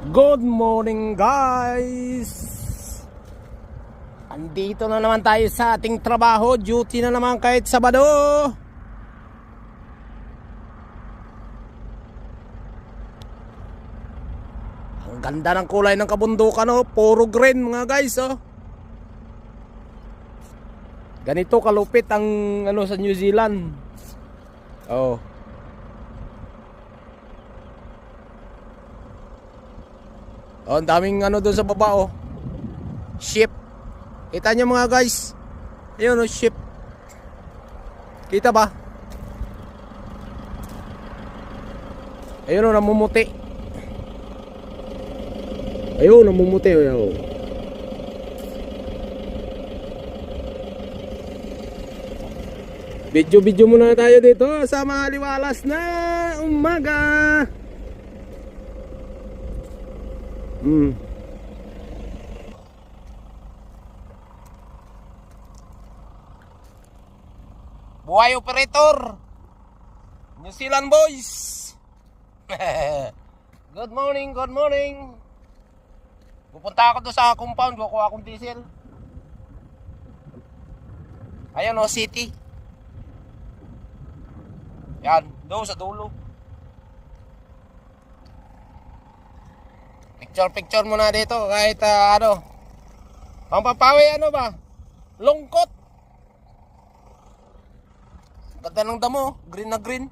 Good morning guys. Andito na naman tayo sa ating trabaho. Duty na naman kahit Sabado. Ang ganda ng kulay ng kabundukan, oh. Puro green mga guys, oh. Ganito kalupit ang sa New Zealand. Oh. Oh, ang daming doon sa baba, oh. Ship. Kita nyo mga guys. Ayun, oh, ship. Kita ba? Ayun, oh, namumuti. Ayun, namumuti, oh. Video muna tayo dito sa maliwalas na umaga. Buhay operator New Zealand boys. Good morning. Pupunta ako doon sa compound, kukuha akong diesel. Ayun, o, city. Yan, doon sa dulo. Picture muna dito kahit pampapawi ba? Lungkot. Ganda ng damo, green na green.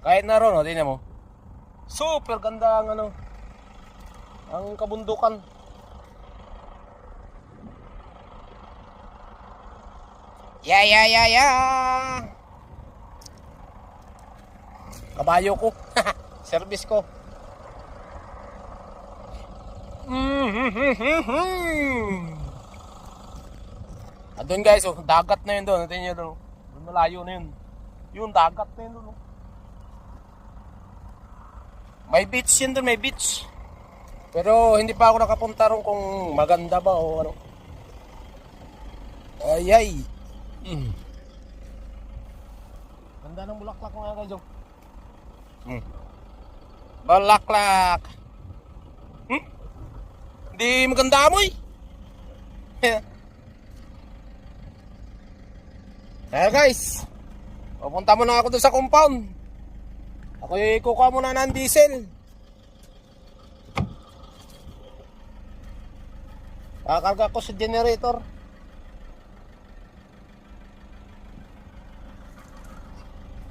Kahit na ron, tingnan mo. Super ganda ang ang kabundukan. Yeah. Kabayo ko. Service ko. Doon guys, oh, dagat na yun doon. Natin nyo doon. Doon malayo na yun. Yung dagat na yun doon. Oh. May beach yun doon, may beach. Pero hindi pa ako nakapunta ron kung maganda ba o ano. Ay. Ganda ng bulaklak mga guys, oh. Balaklak. Hindi maganda amoy. Kaya guys, pupunta muna ako doon sa compound. Ako kukuha muna ng diesel. Kakarga ko sa generator.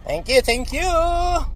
Thank you.